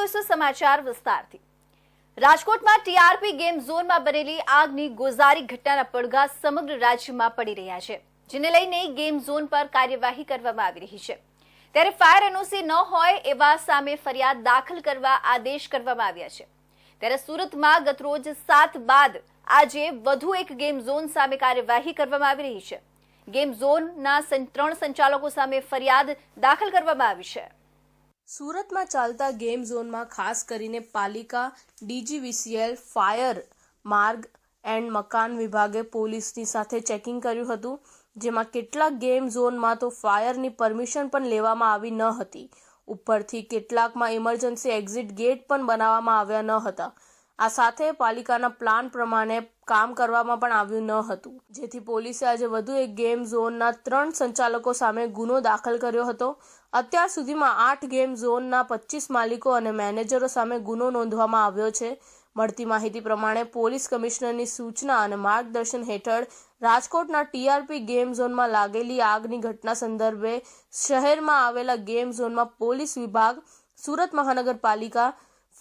જોઈશું સમાચાર વિસ્તારથી। રાજકોટમાં ટીઆરપી ગેમ ઝોનમાં બનેલી આગની ગોઝારી ઘટનાના પડઘા સમગ્ર રાજ્યમાં પડી રહ્યા છે, જેને લઈને ગેમ ઝોન પર કાર્યવાહી કરવામાં આવી રહી છે। ત્યારે ફાયર એનઓસી ન હોય એવા સામે ફરિયાદ દાખલ કરવા આદેશ કરવામાં આવ્યા છે। ત્યારે સુરતમાં ગતરોજ 7 બાદ આજે વધુ એક ગેમ ઝોન સામે કાર્યવાહી કરવામાં આવી રહી છે। ગેમ ઝોનના 3 સંચાલકો સામે ફરિયાદ દાખલ કરવામાં આવી છે। સુરતમાં ચાલતા ગેમ ઝોનમાં ખાસ કરીને પાલિકા, ડીજીવીસીએલ, ફાયર, માર્ગ એન્ડ મકાન વિભાગે પોલીસની સાથે ચેકિંગ કર્યું હતું, જેમાં કેટલાક ગેમ ઝોનમાં તો ફાયરની પરમિશન પણ લેવામાં આવી ન હતી। ઉપરથી કેટલાકમાં ઇમરજન્સી એક્ઝિટ ગેટ પણ બનાવવામાં આવ્યા ન હતા। આ સાથે પાલિકાના પ્લાન પ્રમાણે કામ કરવામાં પણ આવ્યું ન હતું, જેથી પોલીસે આજે વધુ એક ગેમ ઝોનના 3 સંચાલકો સામે ગુનો દાખલ કર્યો હતો। અત્યાર સુધીમાં 8 ગેમ ઝોનના 25 માલિકો અને મેનેજરો સામે ગુનો નોંધવામાં આવ્યો છે। મળતી માહિતી પ્રમાણે પોલીસ કમિશનરની સૂચના અને માર્ગદર્શન હેઠળ રાજકોટના ટીઆરપી ગેમ ઝોનમાં લાગેલી આગની ઘટના સંદર્ભે શહેરમાં આવેલા ગેમ ઝોનમાં પોલીસ વિભાગ, સુરત મહાનગરપાલિકા,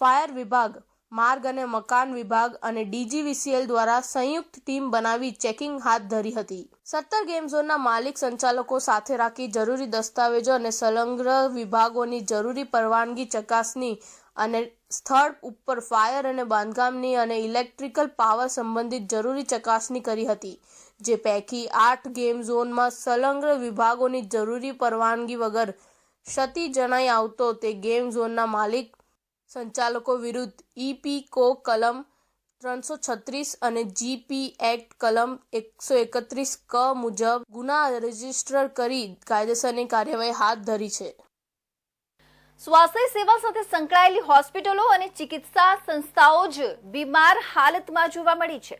ફાયર વિભાગ, માર્ગ અને મકાન વિભાગ અને ડીજીવીસીએલ દ્વારા સંયુક્ત ટીમ બનાવી ચેકિંગ હાથ ધરી હતી। 17 ગેમ ઝોનના માલિક સંચાલકો સાથે રાખી જરૂરી દસ્તાવેજો અને સંલગ્ન વિભાગોની જરૂરી પરવાનગી ચકાસણી અને સ્થળ ઉપર ફાયર અને બાંધકામની અને ઇલેક્ટ્રિકલ પાવર સંબંધિત જરૂરી ચકાસણી કરી હતી, જે પૈકી 8 ગેમ ઝોનમાં સંલગ્ન વિભાગોની જરૂરી પરવાનગી વગર ક્ષતિ જણાઈ આવતો તે ગેમ ઝોનના માલિક સંચાલકો વિરુદ્ધ ઈપીકો કલમ 336 અને જીપી એક્ટ કલમ 131 ક મુજબ ગુના રજીસ્ટર કરી કાયદેસરની કાર્યવાહી હાથ ધરી છે। સ્વાસ્થ્ય સેવા સાથે સંકળાયેલી હોસ્પિટલો અને ચિકિત્સા સંસ્થાઓ જ બીમાર હાલતમાં જોવા મળી છે,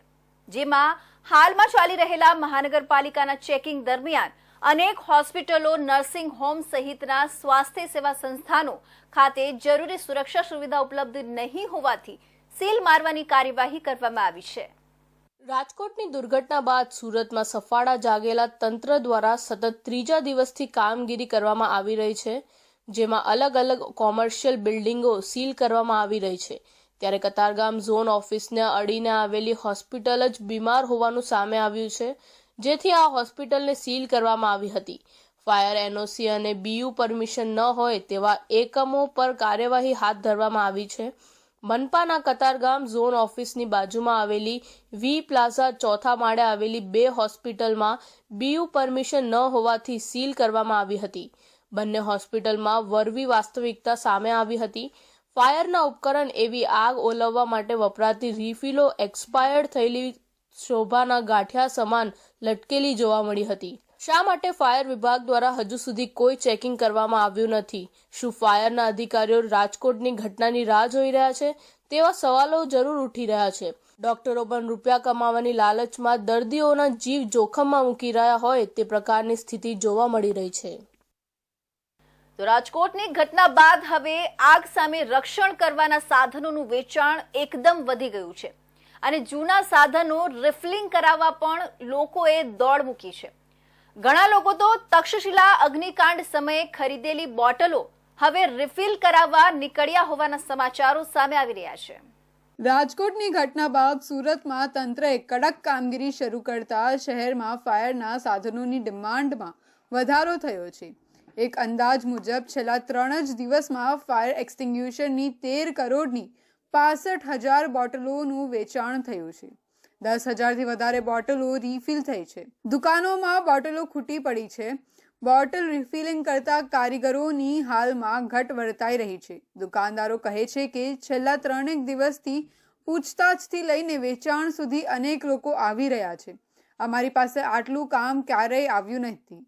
જેમાં હાલમાં ચાલી રહેલા મહાનગરપાલિકાના ચેકિંગ દરમિયાન અનેક હોસ્પિટલો, નર્સિંગ હોમ સહિતના સ્વાસ્થ્ય સેવા સંસ્થાનો ખાતે જરૂરી સુરક્ષા સુવિધા ઉપલબ્ધ નહીં હોવાથી સીલ મારવાની કાર્યવાહી કરવામાં આવી છે। રાજકોટની દુર્ઘટના બાદ સુરતમાં સફાળા જાગેલા તંત્ર દ્વારા સતત 3જા દિવસથી કામગીરી કરવામાં આવી રહી છે, જેમાં અલગ અલગ કોમર્શિયલ બિલ્ડિંગો સીલ કરવામાં આવી રહી છે। ત્યારે કતારગામ ઝોન ઓફિસને અડીને આવેલી હોસ્પિટલ જ બીમાર હોવાનું સામે આવ્યું છે, જેથી આ હોસ્પિટલને સીલ કરવામાં આવી હતી। ફાયર એનઓસી અને બીયુ પરમિશન ન હોય તેવા એકમો પર કાર્યવાહી હાથ ધરવામાં આવી છે। મનપાના કતારગામ ઝોન ઓફિસની બાજુમાં આવેલી વી પ્લાઝા 4થા માળે આવેલી 2 હોસ્પિટલમાં બીયુ પરમિશન ન હોવાથી સીલ કરવામાં આવી હતી। બંને હોસ્પિટલમાં વરવી વાસ્તવિકતા સામે આવી હતી। ફાયરના ઉપકરણ એવી આગ ઓલવવા માટે વપરાતી રિફિલો એક્સપાયર્ડ થયેલી શોભાના ગાંઠિયા સમાન લટકેલી જોવા મળી હતી। શા માટે ફાયર વિભાગ દ્વારા હજુ સુધી કોઈ ચેકિંગ કરવામાં આવ્યું નથી? શું ફાયરના અધિકારીઓ રાજકોટની ઘટનાની રાહ જોઈ રહ્યા છે? તેવા સવાલો જરૂર ઉઠી રહ્યા છે। ડોક્ટરો પણ રૂપિયા કમાવાની લાલચમાં દર્દીઓના જીવ જોખમમાં મૂકી રહ્યા હોય તે પ્રકારની સ્થિતિ જોવા મળી રહી છે। તો રાજકોટની ઘટના બાદ હવે આગ સામે રક્ષણ કરવાના સાધનોનું વેચાણ એકદમ વધી ગયું છે અને જૂના સાધનો રિફિલિંગ કરાવવા પણ લોકોએ દોડ મૂકી છે। ઘણા લોકો તો તક્ષશિલા અગ્નિકાંડ સમયે ખરીદેલી બોટલો હવે રિફિલ કરાવવા નીકળ્યા હોવાના સમાચારો સામે આવી રહ્યા છે। રાજકોટની ઘટના બાદ સુરતમાં તંત્રએ કડક કામગીરી શરૂ કરતા શહેરમાં ફાયરના સાધનોની ડિમાન્ડમાં વધારો થયો છે। એક અંદાજ મુજબ છેલ્લા 3 જ દિવસમાં ફાયર એક્સટિંગ્યુશરની 13 કરોડની 65,000 બોટલોનું વેચાણ થયું છે। 10,000થી વધારે બોટલો રિફિલ થઈ છે। દુકાનોમાં બોટલો ખૂટી પડી છે। બોટલ રિફિલિંગ કરતા કારીગરોની હાલમાં ઘટ વર્તાઈ રહી છે। દુકાનદારો કહે છે કે છેલ્લા 3 દિવસથી પૂછતાછથી લઈને વેચાણ સુધી અનેક લોકો આવી રહ્યા છે। અમારી પાસે આટલું કામ ક્યારેય આવ્યું નથી।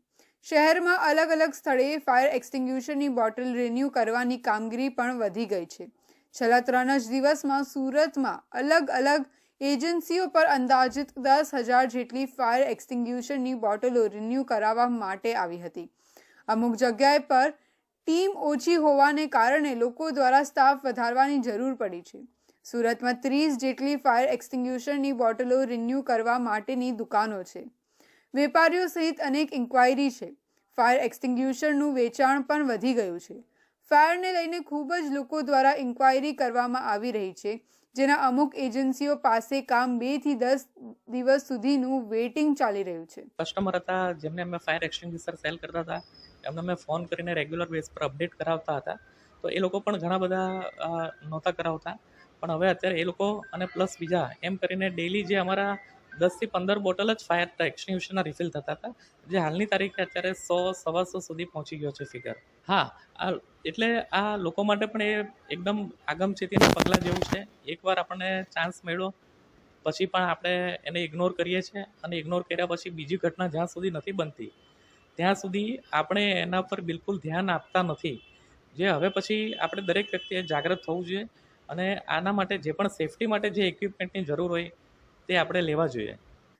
શહેરમાં અલગ અલગ સ્થળે ફાયર એક્સટિંગ્યુશનની બોટલ રિન્યૂ કરવાની કામગીરી પણ વધી ગઈ છે। છેલ્લા 3 જ દિવસમાં સુરતમાં અલગ અલગ એજન્સીઓ પર અંદાજિત 10,000 જેટલી ફાયર એક્સટિંગ્યુશનની બોટલો રિન્યૂ કરાવવા માટે આવી હતી। અમુક જગ્યાએ પર ટીમ ઓછી હોવાને કારણે લોકો દ્વારા સ્ટાફ વધારવાની જરૂર પડી છે। સુરતમાં 30 જેટલી ફાયર એક્સટિંગ્યુશનની બોટલો રિન્યૂ કરવા માટેની દુકાનો છે। વેપારીઓ સહિત અનેક ઇન્ક્વાયરી છે। ફાયર એક્સટિંગ્યુશનનું વેચાણ પણ વધી ગયું છે। ફાયરને લઈને ખૂબ જ લોકો દ્વારા ઇન્ક્વાયરી કરવામાં આવી રહી છે, જેના અમુક એજન્સીઓ પાસે કામ 2 થી 10 દિવસ સુધીનું વેઇટિંગ ચાલી રહ્યું છે. કસ્ટમર હતા જેમને અમે ફાયર એક્સટિંગ્વિશર સેલ કરતા હતા, એમને અમે ફોન કરીને રેગ્યુલર બેઝ પર અપડેટ કરાવતા હતા. તો એ લોકો પણ ઘણા બધા નહોતા કરાવતા, પણ હવે અત્યારે એ લોકો અને પ્લસ બીજા એમ કરીને ડેલી જે અમારા 10 થી 15 બોટલ જ ફાયર એક્સટિંગ્વિશરના રિફિલ થતા હતા, જે હાલની તારીખે અત્યારે 100-125 સુધી પહોંચી ગયો છે ફિગર. હા, એટલે આ લોકો માટે પણ એ એકદમ આગમચેતીના પગલાં જેવું છે. એકવાર આપણને ચાન્સ મળ્યો પછી પણ આપણે એને ઇગ્નોર કરીએ છીએ, અને ઇગ્નોર કર્યા પછી બીજી ઘટના જ્યાં સુધી નથી બનતી ત્યાં સુધી આપણે એના પર બિલકુલ ધ્યાન આપતા નથી. જે હવે પછી આપણે દરેક વ્યક્તિએ જાગૃત થવું જોઈએ, અને આના માટે જે પણ સેફટી માટે જે ઇક્વિપમેન્ટની જરૂર હોય તે આપણે લેવા જોઈએ.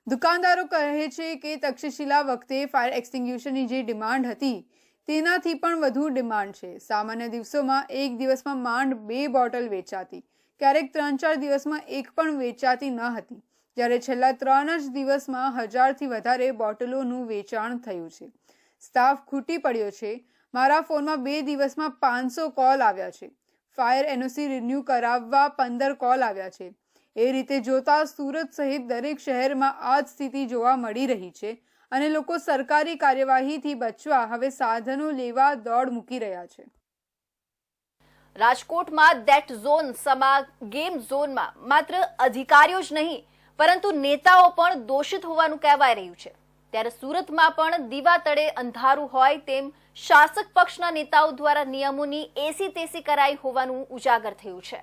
દુકાનદારો કહે છે કે તક્ષશિલા વખતે ફાયર એક્સટિંગ્યુશરની જે ડિમાન્ડ હતી તેનાથી પણ વધુ ડિમાન્ડ છે. સામાન્ય દિવસોમાં એક દિવસમાં માંડ 2 બોટલ વેચાતી, ક્યારેક 3-4 દિવસમાં એક પણ વેચાતી ન હતી, જ્યારે છેલ્લા 3 જ દિવસમાં 1000થી વધારે બોટલોનું વેચાણ થયું છે. સ્ટાફ ખૂટી પડ્યો છે. મારા ફોનમાં 2 દિવસમાં 500 કોલ આવ્યા છે. ફાયર એનઓસી રિન્યૂ કરાવવા 15 કોલ આવ્યા છે. એ રીતે જોતા સુરત સહિત દરેક શહેરમાં આ જ સ્થિતિ જોવા મળી રહી છે, અને લોકો સરકારી કાર્યવાહીથી બચવા હવે સાધનો લેવા દોડ મૂકી રહ્યા છે. રાજકોટમાં ધેટ ઝોન સમા ગેમ ઝોનમાં માત્ર અધિકારીઓ જ નહીં પરંતુ નેતાઓ પણ દોષિત હોવાનું કહેવાય રહ્યું છે. ત્યારે સુરતમાં પણ દીવા તળે અંધારું હોય તેમ શાસક પક્ષના નેતાઓ દ્વારા નિયમોની એસી તેસી કરાઈ હોવાનું ઉજાગર થયું છે.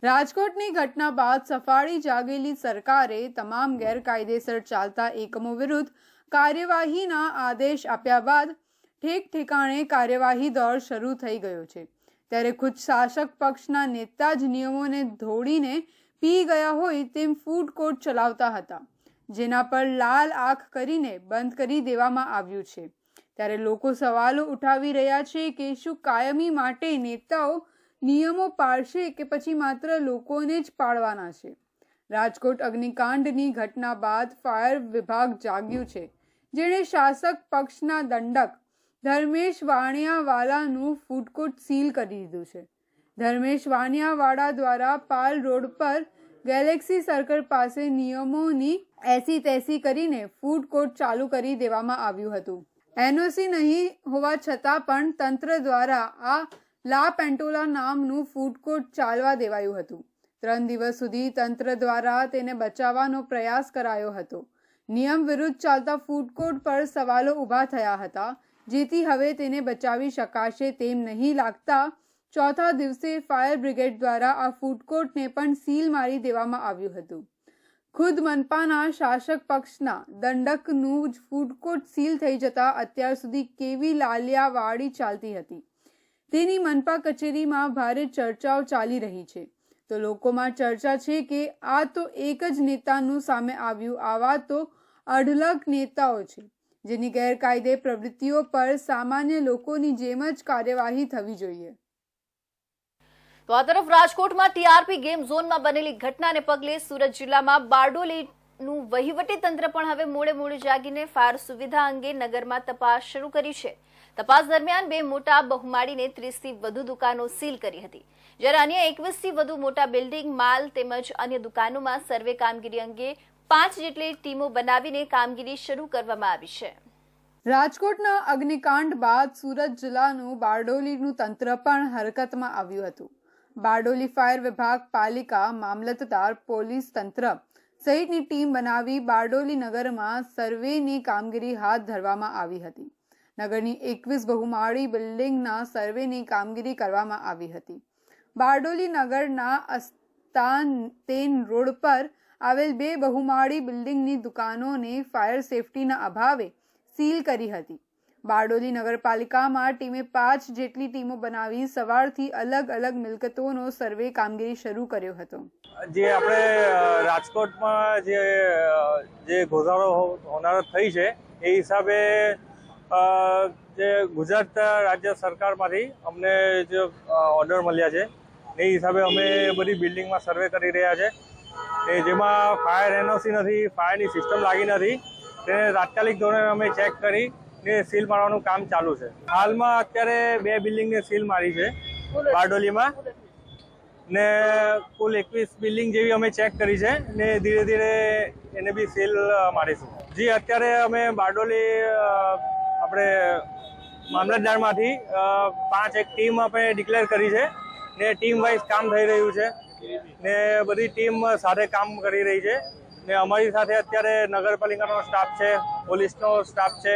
રાજકોટની ઘટના બાદ સફાળી જાગેલી સરકારે તમામ ગેરકાયદેસર ચાલતા એકમો વિરુદ્ધ કાર્યવાહીના આદેશ આપ્યા બાદ ઠેક ઠેકાણે કાર્યવાહી દોર શરૂ થઈ ગયો છે. ત્યારે ખુદ શાસક પક્ષના નેતા જ નિયમોને ધોડીને પી ગયા હોય તેમ ફૂડ કોર્ટ ચલાવતા હતા, જેના પર લાલ આંખ કરીને બંધ કરી દેવામાં આવ્યું છે. ત્યારે લોકો સવાલો ઉઠાવી રહ્યા છે કે શું કાયમી માટે નેતાઓ નિયમો પાળશે કે પછી માત્ર લોકોને જ પાળવાના છે. રાજકોટ અગ્નિકાંડની ઘટના બાદ ફાયર વિભાગ જાગ્યું છે, જેણે શાસક પક્ષના દંડક ધર્મેશ વાણિયાવાલાનું ફૂડ કોર્ટ સીલ કરી દીધું છે. ધર્મેશ વાણિયાવાલા દ્વારા પાલ રોડ પર ગેલેક્સી સર્કલ પાસે નિયમોની એસી તેસી કરીને ફૂડ કોર્ટ ચાલુ કરી દેવામાં આવ્યું હતું. એનઓસી નહીં હોવા છતાં પણ તંત્ર દ્વારા આ લા પેન્ટોલા નામનું ફૂડ કોર્ટ ચાલવા દેવાયું હતું. 3 દિવસ સુધી તંત્ર દ્વારા તેને બચાવવાનો પ્રયાસ કરાયો હતો. નિયમ વિરુદ્ધ ચાલતા ફૂડ કોર્ટ પર સવાલો ઊભા થયા હતા, જેથી હવે તેને બચાવી શકાશે તેમ નહીં લાગતા ચોથા દિવસે ફાયર બ્રિગેડ દ્વારા આ ફૂડ કોર્ટને પણ સીલ મારી દેવામાં આવ્યું હતું. ખુદ મનપાના શાસક પક્ષના દંડકનું જ ફૂડ કોર્ટ સીલ થઈ જતા અત્યાર સુધી કેવી લાલિયાવાડી ચાલતી હતી તેની મનપા કચેરીમાં ભારે ચર્ચાઓ ચાલી રહી છે. તો લોકોમાં ચર્ચા છે કે આ તો એક જ નેતાનું સામે આવ્યું, આવા તો અઢળક નેતાઓ છે જેની ગેરકાયદે પ્રવૃત્તિઓ પર સામાન્ય લોકોની જેમ જ કાર્યવાહી થવી જોઈએ. તો આ તરફ રાજકોટમાં ટીઆરપી ગેમ ઝોનમાં બનેલી ઘટનાને પગલે સુરત જિલ્લામાં બારડોલીનું વહીવટી તંત્ર પણ હવે મોડે જાગીને ફાયર સુવિધા અંગે નગરમાં તપાસ શરૂ કરી છે. તપાસ દરમિયાન 2 મોટા બહુમાળીને 30 થી વધુ દુકાનો સીલ કરી હતી, જ્યારે અન્ય 21 થી વધુ મોટા બિલ્ડિંગ, માલ તેમજ અન્ય દુકાનોમાં સર્વે કામગીરી અંગે 5 જેટલી ટીમો બનાવીને કામગીરી શરૂ કરવામાં આવી છે. રાજકોટના અગ્નિકાંડ બાદ સુરત જિલ્લાનું બારડોલીનું તંત્ર પણ હરકતમાં આવ્યું હતું. બારડોલી ફાયર વિભાગ, પાલિકા, મામલતદાર, પોલીસ તંત્ર સહિતની ટીમ બનાવી બારડોલી નગરમાં સર્વેની કામગીરી હાથ ધરવામાં આવી હતી. નગરની 21 બહુમાળી બિલ્ડિંગના સર્વેની કામગીરી કરવામાં આવી હતી. બારડોલી નગરના અસ્તાન રોડ પર આવેલ 2 બહુમાળી બિલ્ડિંગની દુકાનોને ફાયર સેફટીના અભાવે સીલ કરી હતી. બારડોલી નગરપાલિકામાં ટીમે 5 જેટલી ટીમો બનાવી સવારથી અલગ અલગ મિલકતોનો સર્વે કામગીરી શરૂ કર્યો હતો. જે આપણે રાજકોટમાં જે ગોઝારો હોનારત થઈ છે એ હિસાબે જે ગુજરાત રાજ્ય સરકારમાંથી અમને જે ઓર્ડર મળ્યા છે એ હિસાબે અમે બધી બિલ્ડિંગમાં સર્વે કરી રહ્યા છે. જેમાં ફાયર એનઓસી નથી, ફાયરની સિસ્ટમ લાગી નથી, તેને તાત્કાલિક ધોરણે અમે ચેક કરી ને સીલ મારવાનું કામ ચાલુ છે. હાલમાં અત્યારે 2 બિલ્ડિંગને સીલ મારી છે બારડોલીમાં, ને કુલ 21 બિલ્ડિંગ જેવી અમે ચેક કરી છે ને ધીરે ધીરે એને બી સીલ મારીશું. જી, અત્યારે અમે બારડોલી આપણે મામલતદારમાંથી 5 એક ટીમ આપણે ડિક્લેર કરી છે ને ટીમ વાઇઝ કામ થઈ રહ્યું છે ને બધી ટીમ સાથે કામ કરી રહી છે ને અમારી સાથે અત્યારે નગરપાલિકાનો સ્ટાફ છે, પોલીસનો સ્ટાફ છે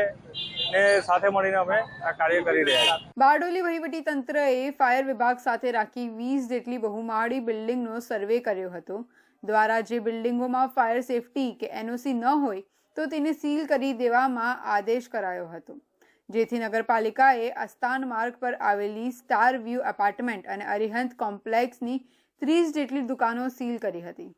ને સાથે મળીને અમે આ કાર્ય કરી રહ્યા છીએ. બારડોલી વહીવટીતંત્રએ ફાયર વિભાગ સાથે રાખી 20 જેટલી બહુમાળી બિલ્ડિંગનો સર્વે કર્યો હતો. દ્વારા જે બિલ્ડિંગોમાં ફાયર સેફટી કે એનઓસી ન હોય તો તેને સીલ કરી દેવામાં આદેશ કરાયો હતો, જેથી નગરપાલિકાએ અસ્તાન માર્ગ પર આવેલી સ્ટાર વ્યૂ એપાર્ટમેન્ટ અને અરિહંત કોમ્પ્લેક્સની 30 જેટલી દુકાનો સીલ કરી હતી.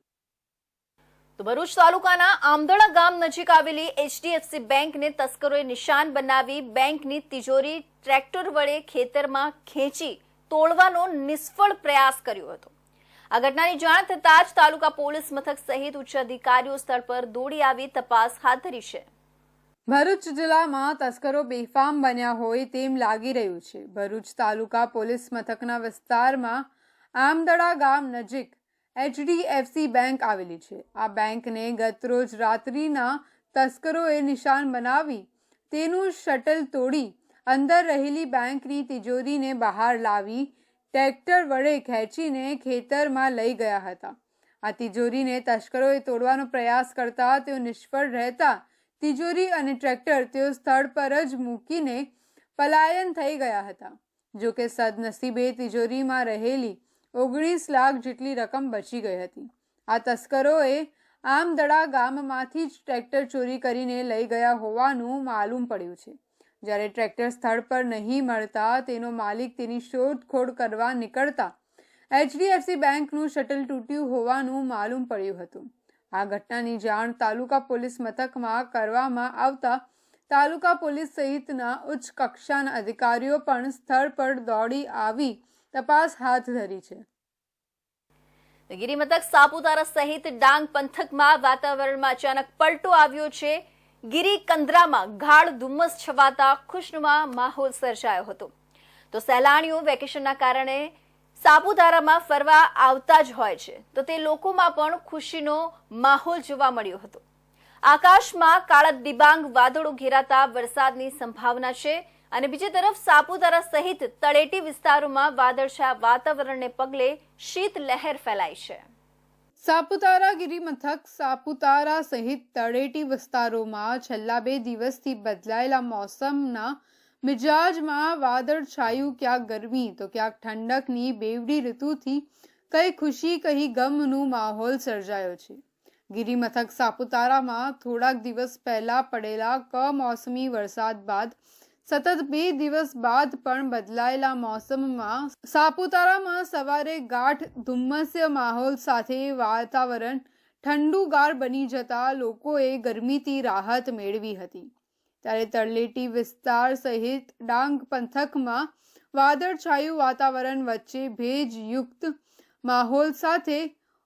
તો ભરૂચ તાલુકાના આમદડા ગામ નજીક આવેલી HDFC બેંકને તસ્કરોએ નિશાન બનાવી બેંકની તિજોરી ટ્રેક્ટર વડે ખેતરમાં ખેંચી તોડવાનો નિષ્ફળ પ્રયાસ કર્યો હતો. આ ઘટનાની જાણ થતાં જ તાલુકા પોલીસ મથક સહિત ઉચ્ચ અધિકારીઓ સ્થળ પર દોડી આવી તપાસ હાથ ધરી છે. ભરૂચ જિલ્લામાં તસ્કરો બેફામ બન્યા હોય તેમ લાગી રહ્યું છે. ભરૂચ તાલુકા પોલીસ મથકના વિસ્તારમાં આમદડા ગામ નજીક HDFC બેંક આવેલી છે. આ બેંકને ગતરોજ રાત્રિના તસ્કરોએ નિશાન બનાવી તેનું શટલ તોડી અંદર રહેલી બેંકની તિજોરીને બહાર લાવી ટ્રેક્ટર વડે ખેંચીને ખેતરમાં લઈ ગયા હતા. આ તિજોરીને તસ્કરોએ તોડવાનો પ્રયાસ કરતા તેઓ નિષ્ફળ રહેતા તિજોરી અને ટ્રેક્ટર તેઓ સ્થળ પર જ મૂકીને પલાયન થઈ ગયા હતા. જો કે સદનસીબે તિજોરીમાં રહેલી 19 લાખ જેટલી રકમ બચી ગઈ હતી. આ તસ્કરોએ આમદડા ગામમાંથી જ ટ્રેક્ટર ચોરી કરીને લઈ ગયા હોવાનું માલુમ પડ્યું છે. જ્યારે ટ્રેક્ટર સ્થળ પર નહીં મળતા તેનો માલિક તેની શોધખોળ કરવા નીકળતા HDFC બેંકનું શટલ તૂટ્યું હોવાનું માલુમ પડ્યું હતું. આ ઘટનાની જાણ તાલુકા પોલીસ મથકમાં કરવામાં આવતા તાલુકા પોલીસ સહિતના ઉચ્ચ કક્ષાના અધિકારીઓ પણ સ્થળ પર દોડી આવી તપાસ હાથ ધરી છે. ગિરી મથક સાપુતારા સહિત ડાંગ પંથકમાં વાતાવરણમાં અચાનક પલટો આવ્યો છે. ગિરી કંદરામાં ગાઢ ધુમ્મસ છવાતા ખુશનુમા માહોલ સર્જાયો હતો. તો સહેલાણીઓ વેકેશનના કારણે સાપુતારામાં ફરવા આવતા જ હોય છે, તો તે લોકોમાં પણ ખુશીનો માહોલ જોવા મળ્યો હતો. આકાશમાં કાળા ડિબાંગ વાદળો ઘેરાતા વરસાદની સંભાવના છે અને બીજી તરફ સાપુતારા સહિત તળેટી વિસ્તારોમાં વાદળછાયા વાતાવરણને પગલે શીત લહેર ફેલાઈ છે. સાપુતારા ગિરી મથક સાપુતારા સહિત તળેટી વિસ્તારોમાં છેલ્લા 2 દિવસથી બદલાયેલા મોસમના મિજાજમાં વાદળછાયું ક્યાંક ગરમી તો ક્યાંક ઠંડકની બેવડી ઋતુથી કઈ ખુશી કઈ ગમનું માહોલ સર્જાયો છે. ગિરી મથક સાપુતારામાં થોડાક દિવસ પહેલા પડેલા કમોસમી વરસાદ બાદ સતત 2 દિવસ બાદ પણ બદલાયેલા મોસમમાં સાપુતારામાં સવારે ગાઢ ધુમ્મસ્ય માહોલ સાથે વાતાવરણ ઠંડુગાર બની જતા લોકોએ ગરમીથી રાહત મેળવી હતી. ત્યારે તળેટી વિસ્તાર સહિત ડાંગ પંથકમાં વાદળછાયું વાતાવરણ વચ્ચે ભેજયુક્ત માહોલ સાથે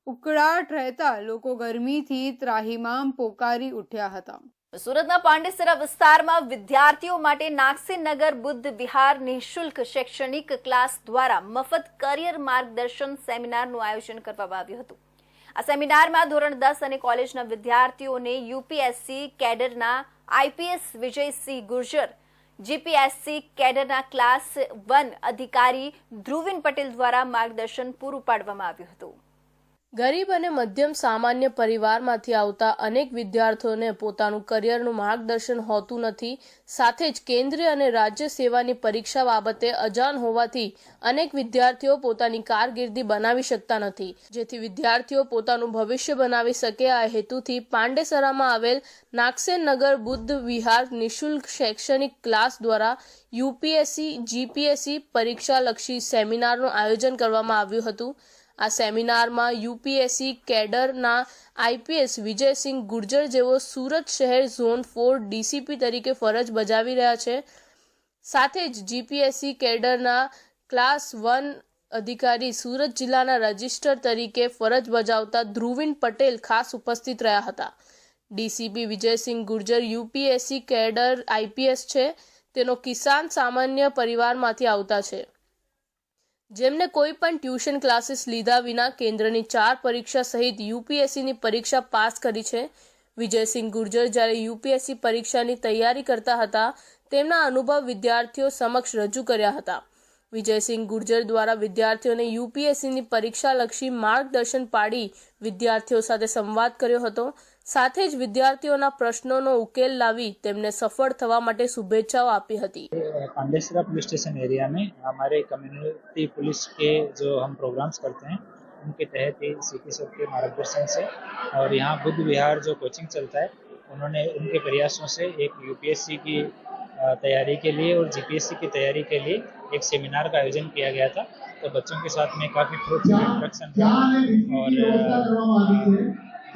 ઉકળાટ રહેતા લોકો ગરમીથી ત્રાહિમામ પોકારી ઉઠ્યા હતા. સુરતના પાંડેસરા વિસ્તારમાં વિદ્યાર્થીઓ માટે નાગસેનનગર બુદ્ધ વિહાર નિઃશુલ્ક શૈક્ષણિક ક્લાસ દ્વારા મફત કરિયર માર્ગદર્શન સેમિનારનું આયોજન કરવામાં આવ્યું હતું. આ સેમિનારમાં ધોરણ 10 અને કોલેજના વિદ્યાર્થીઓને UPSC કેડરના IPS વિજયસિંહ ગુર્જર, GPSC કેડરના ક્લાસ 1 અધિકારી ધ્રુવિન પટેલ દ્વારા માર્ગદર્શન પૂરું પાડવામાં આવ્યું હતું. ગરીબ અને મધ્યમ સામાન્ય પરિવારમાંથી આવતા અનેક વિદ્યાર્થીઓને પોતાનું કરિયરનું માર્ગદર્શન હોતું નથી. સાથે જ કેન્દ્રીય અને રાજ્ય સેવાની પરીક્ષા બાબતે અજાણ હોવાથી અનેક વિદ્યાર્થીઓ પોતાની કારકિર્દી બનાવી શકતા નથી. જેથી વિદ્યાર્થીઓ પોતાનું ભવિષ્ય બનાવી શકે આ હેતુથી પાંડેસરામાં આવેલ નાગસેનનગર બુદ્ધ વિહાર નિઃશુલ્ક શૈક્ષણિક ક્લાસ દ્વારા UPSC GPSC પરીક્ષાલક્ષી સેમિનારનું આયોજન કરવામાં આવ્યું હતું. આ સેમિનારમાં UPSC કેડરના IPS વિજયસિંહ ગુર્જર જેઓ સુરત શહેર ઝોન 4 DCP તરીકે ફરજ બજાવી રહ્યા છે. સાથે જ GPSC કેડરના ક્લાસ 1 અધિકારી સુરત જિલ્લાના રજિસ્ટર તરીકે ફરજ બજાવતા ધ્રુવિન પટેલ ખાસ ઉપસ્થિત રહ્યા હતા. DCP Vijaysinh Gurjar UPSC cadre IPS છે. તેનો કિસાન સામાન્ય પરિવારમાંથી આવતા છે, જેમને કોઈ પણ ટ્યુશન ક્લાસીસ લીધા વિના કેન્દ્રની 4 પરીક્ષા સહિત યુપીએસસીની પરીક્ષા પાસ કરી છે. વિજયસિંહ ગુર્જર જ્યારે યુપીએસસી પરીક્ષાની તૈયારી કરતા હતા, તેમના અનુભવ વિદ્યાર્થીઓ સમક્ષ રજૂ કર્યા હતા. વિજયસિંહ ગુર્જર દ્વારા વિદ્યાર્થીઓને યુપીએસસીની પરીક્ષાલક્ષી માર્ગદર્શન પાડી વિદ્યાર્થીઓ સાથે સંવાદ કર્યો હતો. સાથે જ વિદ્યાર્થીઓના પ્રશ્નોનો ઉકેલ લાવી તેમને સફળ થવા માટે શુભેચ્છાઓ આપી હતી. पांडेसरा पुलिस स्टेशन एरिया में हमारे कम्युनिटी पुलिस के जो हम प्रोग्राम्स करते हैं उनके तहत ही सीपी सर के मार्गदर्शन से और यहाँ बुद्ध विहार जो कोचिंग चलता है उन्होंने उनके प्रयासों से एक यूपीएससी की तैयारी के लिए और जीपीएससी की तैयारी के लिए एक सेमिनार का आयोजन किया गया था. तो बच्चों के साथ में काफ़ी फ्रूटफुल इंटरेक्शन रहा और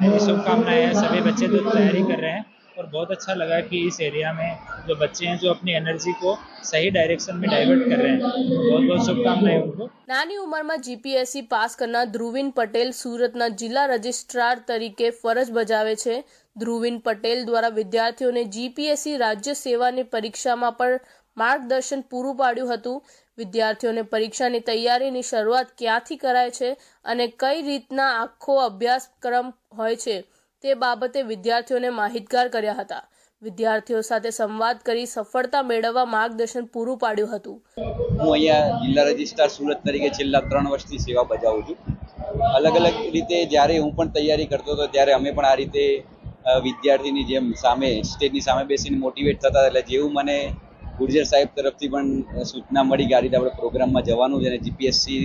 मेरी शुभकामनाएं हैं सभी बच्चे जो तैयारी कर रहे हैं और बहुत अच्छा लगा कि इस एरिया में जो बच्चे हैं जो अपनी एनर्जी को सही डायरेक्शन में डाइवर्ट कर रहे हैं. बहुत बहुत शुभकामनाएं उनको. નાની ઉંમરમાં જીપીએસસી પાસ કરનાર ધ્રુવીન પટેલ સુરતના જિલ્લા રજિસ્ટ્રાર તરીકે ફરજ બજાવે છે. ધ્રુવીન પટેલ દ્વારા વિદ્યાર્થીઓને જીપીએસસી રાજ્ય સેવાની પરીક્ષામાં પણ માર્ગદર્શન પૂરું પાડ્યું હતું. વિદ્યાર્થીઓને પરીક્ષાની તૈયારીની શરૂઆત ક્યાંથી કરાય છે અને કઈ રીતના આખો અભ્યાસક્રમ હોય છે તે બાબતે વિદ્યાર્થીઓને માહિતગાર કર્યા હતા. વિદ્યાર્થીઓ સાથે સંવાદ કરી સફળતા મેળવવા માર્ગદર્શન પૂરું પાડ્યું હતું. હું અહીંયા જિલ્લા રજિસ્ટ્રાર સુરત તરીકે છેલ્લા 3 વર્ષથી સેવા બજાવું છું. અલગ અલગ રીતે જ્યારે હું પણ તૈયારી કરતો હતો ત્યારે અમે પણ આ રીતે વિદ્યાર્થીની જેમ સામે સ્ટેજની સામે બેસીને મોટિવેટ થતા. એટલે જેવું મને ગુર્જર સાહેબ તરફથી પણ સૂચના મળી કે આ રીતે આપણે પ્રોગ્રામમાં જવાનું છે અને જીપીએસસી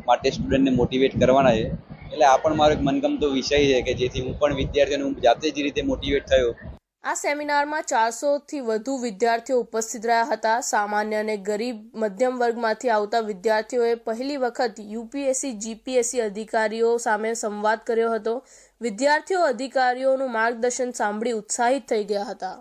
માટે સ્ટુડન્ટને મોટિવેટ કરવાના છે, એટલે આ પણ મારો એક મનગમતો વિષય છે કે જેથી હું પણ વિદ્યાર્થીઓને હું જાતે જ રીતે મોટિવેટ થયો. આ સેમિનારમાં 400થી વધુ વિદ્યાર્થીઓ ઉપસ્થિત રહ્યા હતા. સામાન્ય અને ગરીબ મધ્યમ વર્ગમાંથી આવતા વિદ્યાર્થીઓએ પહેલી વખત યુપીએસસી જીપીએસસી અધિકારીઓ સામે સંવાદ કર્યો હતો. વિદ્યાર્થીઓ અધિકારીઓનું માર્ગદર્શન સાંભળી ઉત્સાહિત થઈ ગયા હતા.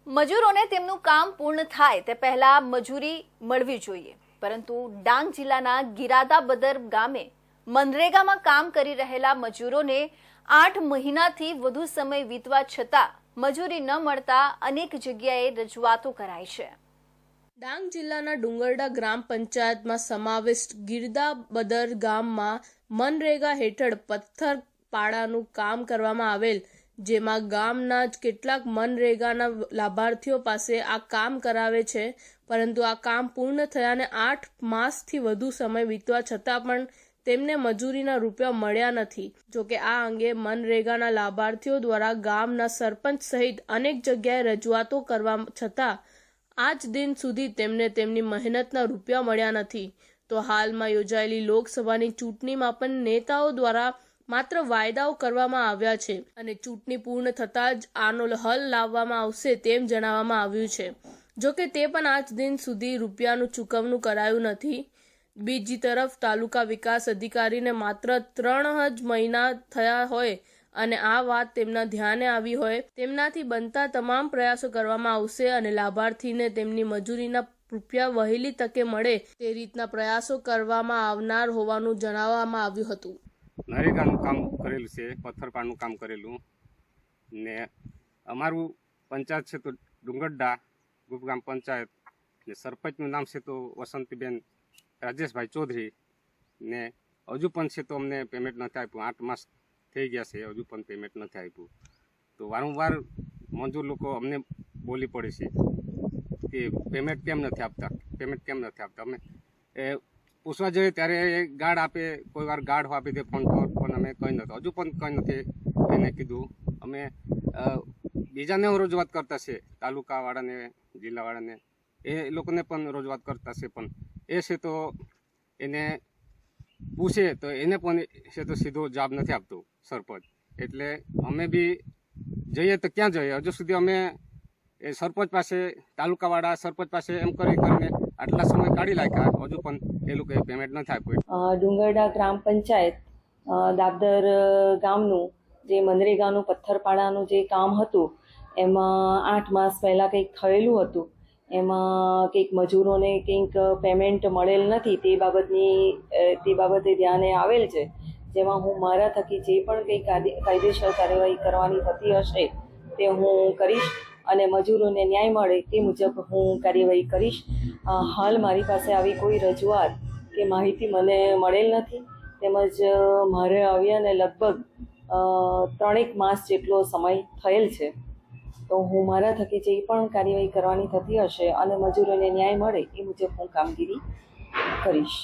મજૂરોને તેમનું કામ પૂર્ણ થાય તે પહેલા મજૂરી મળવી જોઈએ, પરંતુ ડાંગ જિલ્લાના ગિરાદાબદર ગામે મનરેગામાં કામ કરી રહેલા મજૂરોને 8 મહિનાથી વધુ સમય વીતવા છતાં મજૂરી ન મળતા અનેક જગ્યાએ રજૂઆતો કરાઈ છે. ડાંગ જિલ્લાના ડુંગરડા ગ્રામ પંચાયતમાં સમાવિષ્ટ ગિરદાબદર ગામમાં મનરેગા હેઠળ પથ્થર પાડાનું કામ કરવામાં આવેલ, જેમાં ગામના જ કેટલાક મનરેગાના લાભાર્થીઓ પાસે આ કામ કરાવે છે, પરંતુ આ કામ પૂર્ણ થયાને 8 માસથી વધુ સમય વીતવા છતાં પણ તેમને મજૂરીના રૂપિયા મળ્યા નથી. જોકે આ અંગે મનરેગાના લાભાર્થીઓ દ્વારા ગામના સરપંચ સહિત અનેક જગ્યાએ રજૂઆતો કરવા છતાં આજ દિન સુધી તેમને તેમની મહેનતના રૂપિયા મળ્યા નથી. તો હાલમાં યોજાયેલી લોકસભાની ચૂંટણીમાં પણ નેતાઓ દ્વારા માત્ર વાયદાઓ કરવામાં આવ્યા છે અને ચૂંટણી પૂર્ણ થતાં જ આનો હલ લાવવામાં આવશે તેમ જણાવવામાં આવ્યું છે. જોકે તે પણ આજ દિન સુધી રૂપિયાનું ચૂકવણું કરાયું નથી. બીજી તરફ તાલુકા વિકાસ અધિકારીને માત્ર 3 જ મહિના થયા હોય અને આ વાત તેમના ધ્યાને આવી હોય, તેમનાથી બનતા તમામ પ્રયાસો કરવામાં આવશે અને લાભાર્થીને તેમની મજૂરીના રૂપિયા વહેલી તકે મળે તે રીતના પ્રયાસો કરવામાં આવનાર હોવાનું જણાવવામાં આવ્યું હતું. નરેગાનું કામ કરેલું છે, પથ્થરપાડનું કામ કરેલું ને અમારું પંચાયત છે તો ડુંગરડા ગ્રામ પંચાયત ને સરપંચનું નામ છે તો વસંતીબેન રાજેશભાઈ ચૌધરી ને હજુ પણ છે તો અમને પેમેન્ટ નથી આપ્યું. 8 માસ થઈ ગયા છે, હજુ પણ પેમેન્ટ નથી આપ્યું. તો વારંવાર મજૂર લોકો અમને બોલી પડે છે કે પેમેન્ટ કેમ નથી આપતા. અમે પૂછવા જઈએ ત્યારે ગાર્ડ આપે, કોઈ વાર ગાર્ડ આપી દે ફોન પર, પણ અમે કંઈ નથી, હજુ પણ કંઈ નથી એને કીધું. અમે બીજાને રજૂઆત કરતા છે, તાલુકાવાળાને, જિલ્લાવાળાને, એ લોકોને પણ રજૂઆત કરતા છે, પણ એ છે તો એને પૂછે તો એને પણ છે તો સીધો જવાબ નથી આપતો સરપંચ. એટલે અમે બી જઈએ તો ક્યાં જઈએ, હજુ સુધી અમે એ સરપંચ પાસે, તાલુકાવાળા સરપંચ પાસે એમ કરીને આટલા સમય કાઢી નાખ્યા, હજુ પણ એ લોકોએ પેમેન્ટ નથી આપ્યું. ડુંગરડા ગ્રામ પંચાયત દાબદર ગામનું જે મનરેગાનું પથ્થરપાડાનું જે કામ હતું એમાં 8 માસ પહેલાં કંઈક થયેલું હતું. એમાં કંઈક મજૂરોને કંઈક પેમેન્ટ મળેલ નથી તે બાબતે ધ્યાને આવેલ છે. જેમાં હું મારા થકી જે પણ કંઈ કાયદેસર કાર્યવાહી કરવાની થતી હશે તે હું કરીશ અને મજૂરોને ન્યાય મળે તે મુજબ હું કાર્યવાહી કરીશ. હાલ મારી પાસે આવી કોઈ રજૂઆત કે માહિતી મને મળેલ નથી, તેમજ મારે આવ્યાને લગભગ 3 માસ જેટલો સમય થયેલ છે. તો હું મારા થકી જે પણ કાર્યવાહી કરવાની થતી હશે અને મજૂરોને ન્યાય મળે એ મુજબ હું કામગીરી કરીશ.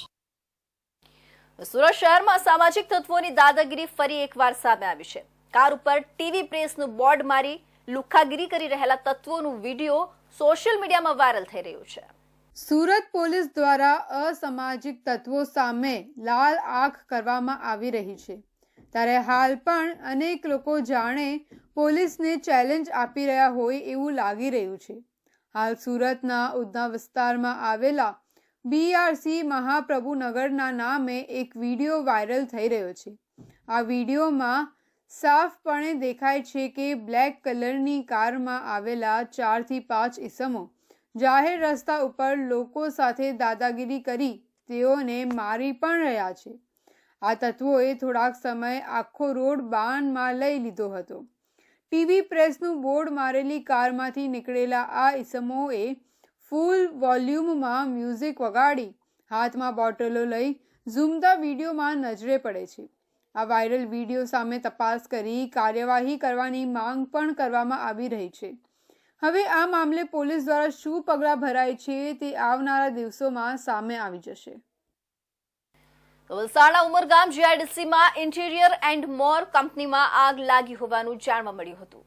સુરત શહેરમાં સામાજિક તત્વોની દાદાગીરી ફરી એકવાર સામે આવી છે. કાર ઉપર ટીવી પ્રેસનું બોર્ડ મારી લુખ્ખાગીરી કરી રહેલા તત્વોનું વિડીયો સોશિયલ મીડિયામાં વાયરલ થઈ રહ્યું છે. સુરત પોલીસ દ્વારા અસામાજિક તત્વો સામે લાલ આંખ કરવામાં આવી રહી છે, ત્યારે હાલ પણ અનેક લોકો જાણે પોલીસને ચેલેન્જ આપી રહ્યા હોય એવું લાગી રહ્યું છે. હાલ સુરતના ઉધના વિસ્તારમાં આવેલા BRC મહાપ્રભુનગરના નામે એક વિડીયો વાયરલ થઈ રહ્યો છે. આ વિડીયોમાં સાફપણે દેખાય છે કે બ્લેક કલરની કારમાં આવેલા 4 થી 5 ઈસમો જાહેર રસ્તા ઉપર લોકો સાથે દાદાગીરી કરી તેઓને મારી પણ રહ્યા છે. આ તત્વોએ થોડાક સમય આખો રોડ બાનમાં લઈ લીધો હતો. ટીવી પ્રેસનું બોર્ડ મારેલી કારમાંથી નીકળેલા આ ઈસમોએ ફૂલ વોલ્યુમમાં મ્યુઝિક વગાડી હાથમાં બોટલો લઈ ઝૂમતા વિડીયોમાં નજરે પડે છે. આ વાયરલ વિડીયો સામે તપાસ કરી કાર્યવાહી કરવાની માંગ પણ કરવામાં આવી રહી છે. હવે આ મામલે પોલીસ દ્વારા શું પગલાં ભરાય છે તે આવનારા દિવસોમાં સામે આવી જશે. વલસાડના ઉમરગામ GIDCમાં ઇન્ટિરિયર એન્ડ મોર કંપનીમાં આગ લાગી હોવાનું જાણવા મળ્યું હતું.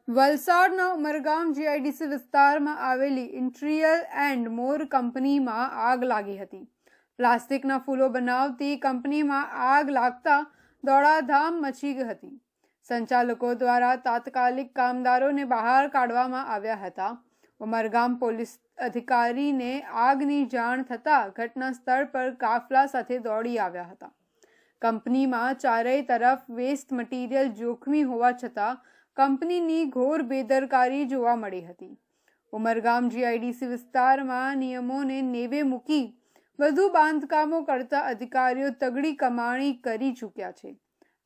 વલસાડના ઉમરગામ GIDC વિસ્તારમાં આવેલી ઇન્ટિરિયર એન્ડ મોર કંપનીમાં આગ લાગી હતી. પ્લાસ્ટિકના ફૂલો બનાવતી કંપનીમાં આગ લાગતા દોડાધામ મચી ગઈ હતી. સંચાલકો દ્વારા તાત્કાલિક કામદારોને બહાર કાઢવામાં આવ્યા હતા. ઉમરગામ પોલીસ અધિકારીને આગની જાણ થતાં ઘટના સ્થળ પર કાફલા સાથે દોડી આવ્યા હતા. કંપનીમાં ચારેય તરફ વેસ્ટ મટીરિયલ જોખમી હોવા છતાં કંપનીની ઘોર બેદરકારી જોવા મળી હતી. ઉમરગામ GIDC વિસ્તારમાં નિયમોને નેવે મૂકી વધુ બાંધકામો કરતા અધિકારીઓ તગડી કમાણી કરી ચૂક્યા છે.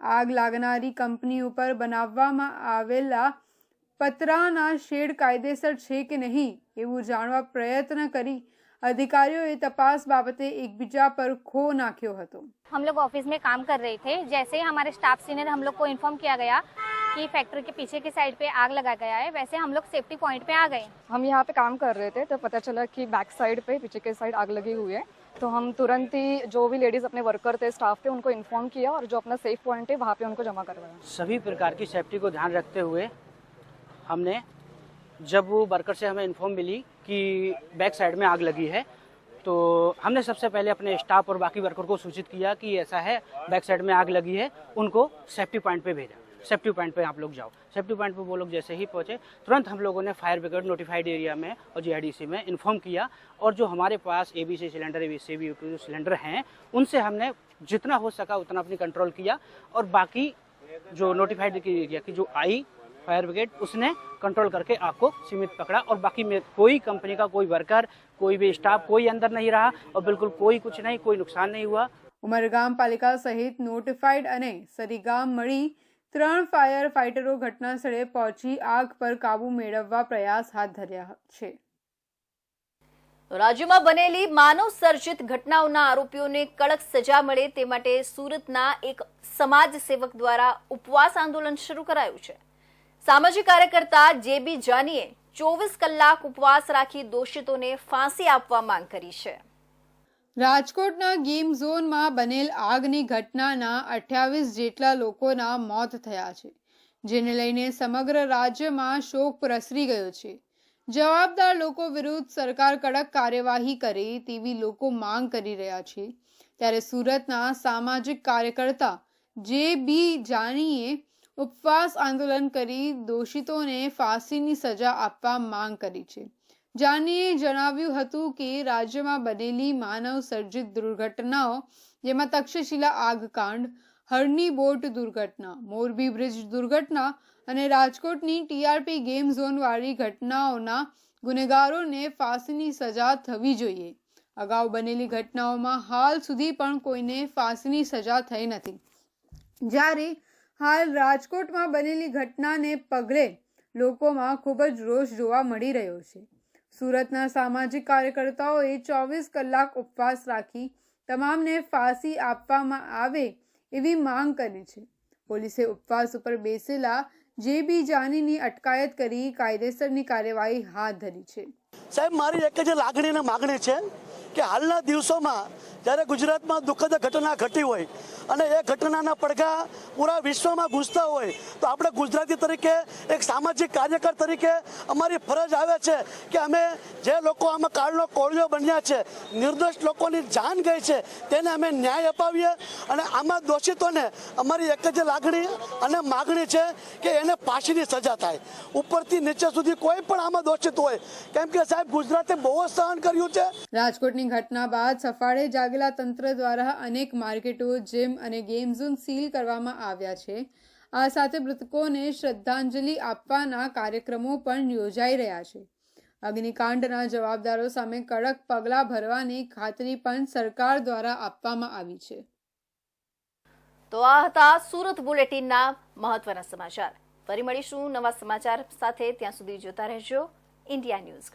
આગ લાગનારી કંપની ઉપર બનાવવામાં આવેલા પતરાના શેડ કાયદેસર છે કે નહીં એવું જાણવા પ્રયત્ન કરી अधिकारियों तपास बाबते एक बीजा पर खो नाख्यो હતો. हम लोग ऑफिस में काम कर रहे थे, जैसे ही हमारे स्टाफ सीनियर हम लोग को इन्फॉर्म किया गया कि फैक्ट्री के पीछे की साइड पे आग लगा गया है, वैसे हम लोग सेफ्टी पॉइंट पे आ गए. हम यहाँ पे काम कर रहे थे तो पता चला कि बैक साइड पे पीछे के साइड आग लगी हुई है, तो हम तुरंत ही जो भी लेडीज अपने वर्कर थे स्टाफ थे उनको इन्फॉर्म किया और जो अपना सेफ पॉइंट है वहाँ पे उनको जमा करवाया. सभी प्रकार की सेफ्टी को ध्यान रखते हुए हमने, जब वो वर्कर से हमें इन्फॉर्म मिली कि बैक साइड में आग लगी है, तो हमने सबसे पहले अपने स्टाफ और बाकी वर्कर को सूचित किया कि ऐसा है, बैक साइड में आग लगी है, उनको सेफ्टी पॉइंट पे भेजा. सेफ्टी पॉइंट पे आप लोग जाओ. सेफ्टी पॉइंट पे वो लोग जैसे ही पहुंचे तुरंत हम लोगों ने फायर ब्रिगेड नोटिफाइड एरिया में और GIDC में इन्फॉर्म किया, और जो हमारे पास ABC सिलेंडर ABC जो सिलेंडर हैं उनसे हमने जितना हो सका उतना अपनी कंट्रोल किया, और बाकी जो नोटिफाइड एरिया की जो आई फायर ब्रिगेड उसने कंट्रोल करके आग को सीमित पकड़ा, और बाकी में कोई कंपनी का कोई वर्कर, कोई भी स्टाफ, कोई अंदर नहीं रहा और बिल्कुल कोई कुछ नहीं, कोई नुकसान नहीं हुआ. ઉમરગામ પાલિકા સહિત નોટિફાઈડ અને સરીગામ મળી 3 ફાયર ફાઇટરો ઘટના સ્થળે પહોંચી આગ પર કાબુ મેળવવા પ્રયાસ હાથ ધર્યા છે. રાજ્યમાં બનેલી માનવ સર્જિત ઘટનાઓના આરોપીઓને કડક સજા મળે તે માટે સુરતના એક સમાજ સેવક દ્વારા ઉપવાસ આંદોલન શરૂ કરાયું છે. સામાજિક કાર્યકર્તા JB જાનીએ 24 કલાક ઉપવાસ રાખી દોષિતોને ફાંસી આપવા માંગ કરી છે. રાજકોટના ગેમ ઝોનમાં બનેલ આગની ઘટનાના 28 જેટલા લોકોના મોત થયા છે, જેને લઈને સમગ્ર રાજ્યમાં શોક પ્રસરી ગયો છે. જવાબદાર લોકો વિરુદ્ધ સરકાર કડક કાર્યવાહી કરે તેવી લોકો માંગ કરી રહ્યા છે. ત્યારે સુરતના સામાજિક કાર્યકર્તા JB જાનીએ ઉપવાસ આંદોલન કરી દોષિતોને ફાંસીની સજા આપવા માંગ કરી છે. જાનીએ જણાવ્યું હતું કે રાજ્યમાં બનેલી માનવ સર્જિત દુર્ઘટનાઓ, જેમાં તક્ષશિલા આગકાંડ, હરની બોટ દુર્ઘટના, મોરબી બ્રિજ દુર્ઘટના અને રાજકોટની TRP ગેમ ઝોન વાળી ઘટનાઓના ગુનેગારોને ફાંસીની સજા થવી જોઈએ. અગાઉ બનેલી ઘટનાઓમાં હાલ સુધી પણ કોઈને ફાંસીની સજા થઈ નથી. જ્યારે હાલ રાજકોટમાં બનેલી ઘટનાને પગલે લોકોમાં ખૂબ જ રોષ જોવા મળી રહ્યો છે. સુરતના સામાજિક કાર્યકર્તાઓએ 24 કલાક ઉપવાસ રાખી તમામને ફાંસી આપવામાં આવે એવી માંગ કરી છે. પોલીસે ઉપવાસ ઉપર બેસેલા JB જાનીની અટકાયત કરી કાયદેસરની કાર્યવાહી હાથ ધરી છે. સાહેબ, મારી એક જ લાગણી અને માગણી છે કે હાલના દિવસોમાં જ્યારે ગુજરાતમાં દુઃખદ ઘટના ઘટી હોય અને એ ઘટનાના પડઘા પૂરા વિશ્વમાં ગૂંજતા હોય તો આપણે ગુજરાતી તરીકે એક સામાજિક કાર્યકર તરીકે અમારી ફરજ આવે છે કે અમે જે લોકો આમાં કાળનો કોળિયો બન્યા છે, નિર્દોષ લોકોની જાન ગઈ છે, તેને અમે ન્યાય અપાવીએ. અને આમાં દોષિતોને અમારી એક જ લાગણી અને માગણી છે કે એને ફાંસીની સજા થાય. ઉપરથી નીચે સુધી કોઈ પણ આમાં દોષિત હોય, કેમ કે સાહેબ ગુજરાતે બહુ જ સહન કર્યું છે. રાજકોટની ઘટના બાદ સફાળે જાગેલા તંત્ર દ્વારા અનેક માર્કેટો, જીમ અને ગેમ ઝોન સીલ કરવામાં આવ્યા છે. આ સાથે મૃતકોને શ્રદ્ધાંજલિ આપવાના કાર્યક્રમો પણ યોજાઈ રહ્યા છે. અગ્નિકાંડના જવાબદારો સામે કડક પગલાં ભરવાની ખાતરી પણ સરકાર દ્વારા આપવામાં આવી છે. તો આ હતા સુરત બુલેટિનના મહત્વના સમાચાર. ફરી મળીશું નવા સમાચાર સાથે. ત્યાં સુધી જોતા રહેજો ઇન્ડિયા ન્યૂઝ.